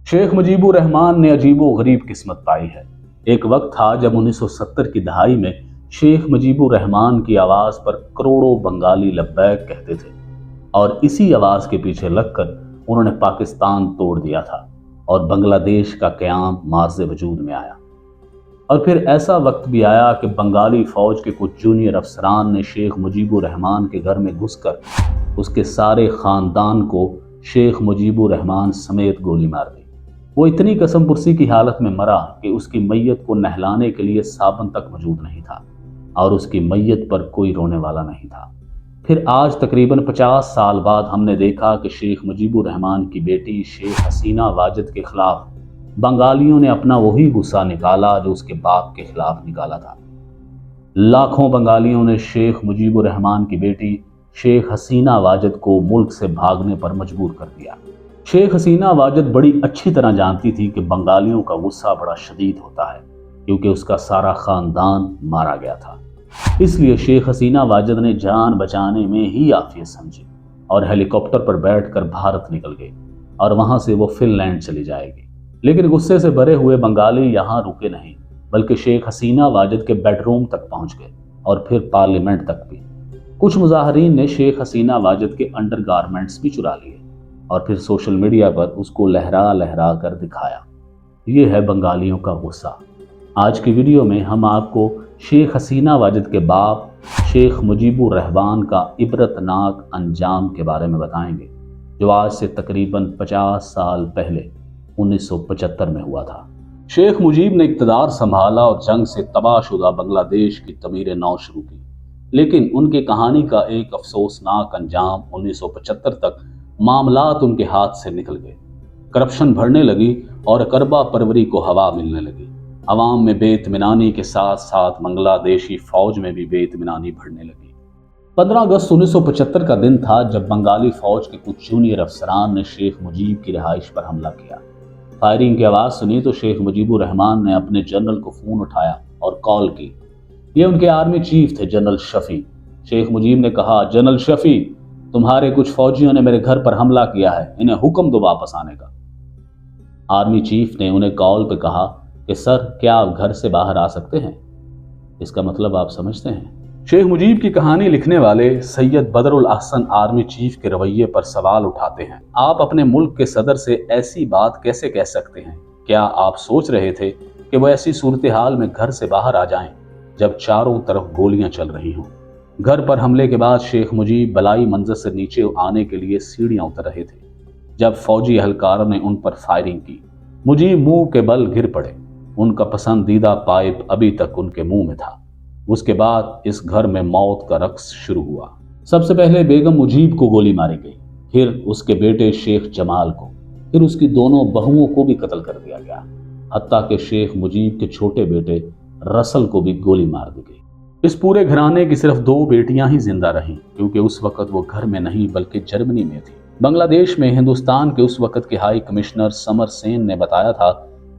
शेख मुजीबुर रहमान ने अजीबो गरीब किस्मत पाई है। एक वक्त था जब 1970 की दहाई में शेख मुजीबुर रहमान की आवाज पर करोड़ों बंगाली लब्बैक कहते थे और इसी आवाज के पीछे लगकर उन्होंने पाकिस्तान तोड़ दिया था और बांग्लादेश का क़याम माज़ वजूद में आया। और फिर ऐसा वक्त भी आया कि बंगाली फौज के कुछ जूनियर अफसरान ने शेख मुजीबुर रहमान के घर में घुसकर उसके सारे खानदान को शेख मुजीबुर रहमान समेत गोली मार दी। वो इतनी कसमपुरसी की हालत में मरा कि उसकी मैयत को नहलाने के लिए साबुन तक मौजूद नहीं था और उसकी मैयत पर कोई रोने वाला नहीं था। फिर आज तकरीबन 50 साल बाद हमने देखा कि शेख मुजीबुर रहमान की बेटी शेख हसीना वाजिद के खिलाफ बंगालियों ने अपना वही गुस्सा निकाला जो उसके बाप के खिलाफ निकाला था। लाखों बंगालियों ने शेख मुजीबुर रहमान की बेटी शेख हसीना वाजिद को मुल्क से भागने पर मजबूर कर दिया। शेख हसीना वाजिद बड़ी अच्छी तरह जानती थी कि बंगालियों का गुस्सा बड़ा शदीद होता है क्योंकि उसका सारा खानदान मारा गया था। इसलिए शेख हसीना वाजिद ने जान बचाने में ही आफियत समझी और हेलीकॉप्टर पर बैठकर भारत निकल गई और वहां से वो फिनलैंड चली जाएगी। लेकिन गुस्से से भरे हुए बंगाली यहाँ रुके नहीं बल्कि शेख हसीना वाजिद के बेडरूम तक पहुंच गए और फिर पार्लियामेंट तक भी। कुछ मुजाहरीन ने शेख हसीना वाजिद के अंडरगारमेंट्स भी चुरा लिए और फिर सोशल मीडिया पर उसको लहरा लहरा कर दिखाया। ये है बंगालियों का गुस्सा। आज की वीडियो में हम आपको शेख हसीना वाजिद के बाप शेख मुजीबुर रहमान का इबरतनाक अंजाम के बारे में बताएंगे जो आज से तकरीबन 50 साल पहले 1975 में हुआ था। शेख मुजीब ने इक़्तिदार संभाला और जंग से तबाहशुदा बांग्लादेश की तमीर नौ शुरू की, लेकिन उनकी कहानी का एक अफसोसनाक अंजाम 1975 तक मामलात उनके हाथ से निकल गए। करप्शन बढ़ने लगी और करबा परवरी को हवा मिलने लगी। अवाम में बेइत्मीनानी के साथ साथ बांग्लादेशी फौज में भी बेइत्मीनानी बढ़ने लगी। 15 अगस्त 1975 का दिन था जब बंगाली फौज के कुछ जूनियर अफसरान ने शेख मुजीब की रिहाइश पर हमला किया। फायरिंग की आवाज़ सुनी तो शेख मुजीबुर रहमान ने अपने जनरल को फ़ोन उठाया और कॉल की। ये उनके आर्मी चीफ थे, जनरल शफी। शेख मुजीब ने कहा, जनरल शफी, तुम्हारे कुछ फौजियों ने मेरे घर पर हमला किया है, इन्हें हुक्म दो वापस आने का। आर्मी चीफ ने उन्हें कॉल पे कहा कि सर, क्या आप घर से बाहर आ सकते हैं? इसका मतलब आप समझते हैं। शेख मुजीब की कहानी लिखने वाले सैयद बदरुल अहसन आर्मी चीफ के रवैये पर सवाल उठाते हैं। आप अपने मुल्क के सदर से ऐसी बात कैसे कह सकते हैं? क्या आप सोच रहे थे कि वो ऐसी सूरत हाल में घर से बाहर आ जाएं जब चारों तरफ गोलियां चल रही हों? घर पर हमले के बाद शेख मुजीब बलाई मंजिल से नीचे आने के लिए सीढ़ियां उतर रहे थे जब फौजी एहलकारों ने उन पर फायरिंग की। मुजीब मुंह के बल गिर पड़े। उनका पसंदीदा पाइप अभी तक उनके मुंह में था। उसके बाद इस घर में मौत का रक्स शुरू हुआ। सबसे पहले बेगम मुजीब को गोली मारी गई, फिर उसके बेटे शेख जमाल को, फिर उसकी दोनों बहुओं को भी कत्ल कर दिया गया। हत्ता के शेख मुजीब के छोटे बेटे रसल को भी गोली मार दी गई। इस पूरे घराने की सिर्फ 2 बेटियां ही जिंदा रहीं क्योंकि उस वक्त वो घर में नहीं बल्कि जर्मनी में थी। बांग्लादेश में हिंदुस्तान के उस वक्त के हाई कमिश्नर समर सेन ने बताया था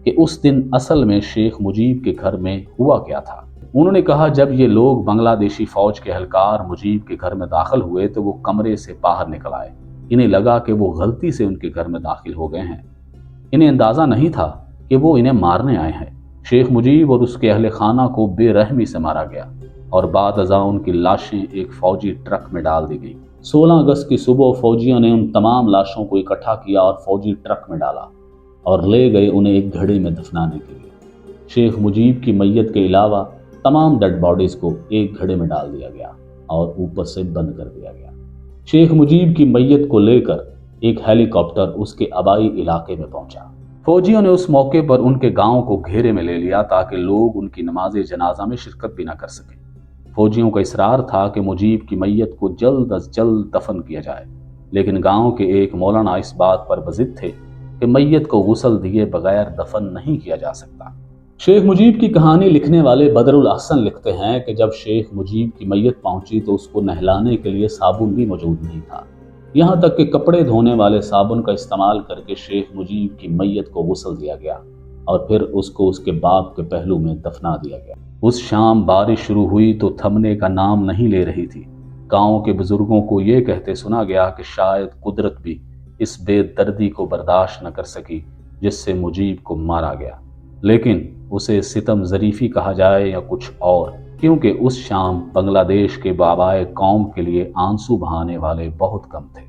कि उस दिन असल में शेख मुजीब के घर में हुआ क्या था। उन्होंने कहा, जब ये लोग बांग्लादेशी फौज के एहलकार मुजीब के घर में दाखिल हुए तो वो कमरे से बाहर निकल आए। इन्हें लगा कि वो गलती से उनके घर में दाखिल हो गए हैं। इन्हें अंदाजा नहीं था कि वो इन्हें मारने आए हैं। शेख मुजीब और उसके अहले खाना को बेरहमी से मारा गया और बाद अज़ा उनकी लाशें एक फौजी ट्रक में डाल दी गई। 16 अगस्त की सुबह फौजियों ने उन तमाम लाशों को इकट्ठा किया और फौजी ट्रक में डाला और ले गए उन्हें एक घड़े में दफनाने के लिए। शेख मुजीब की मैयत के अलावा तमाम डेड बॉडीज को एक घड़े में डाल दिया गया और ऊपर से बंद कर दिया गया। शेख मुजीब की मैयत को लेकर एक हेलीकॉप्टर उसके आबाई इलाके में पहुंचा। फौजियों ने उस मौके पर उनके गांव को घेरे में ले लिया ताकि लोग उनकी नमाज जनाजा में शिरकत भी न कर सकें। फौजियों का इसरार था कि मुजीब की मैयत को जल्द अज जल्द दफन किया जाए, लेकिन गांव के एक मौलाना इस बात पर बजिद थे कि मैयत को गुस्ल दिए बगैर दफन नहीं किया जा सकता। शेख मुजीब की कहानी लिखने वाले बदरुल अहसन लिखते हैं कि जब शेख मुजीब की मैयत पहुंची तो उसको नहलाने के लिए साबुन भी मौजूद नहीं था। यहाँ तक कि कपड़े धोने वाले साबुन का इस्तेमाल करके शेख मुजीब की मैयत को गुस्ल दिया गया और फिर उसको उसके बाप के पहलू में दफना दिया गया। उस शाम बारिश शुरू हुई तो थमने का नाम नहीं ले रही थी। गांव के बुजुर्गों को ये कहते सुना गया कि शायद कुदरत भी इस बेदर्दी को बर्दाश्त न कर सकी جس سے مجیب کو مارا گیا، لیکن اسے ستم ظریفی کہا جائے یا کچھ اور، کیونکہ اس شام بنگلہ دیش کے بابائے قوم کے لیے آنسو بہانے والے بہت کم تھے۔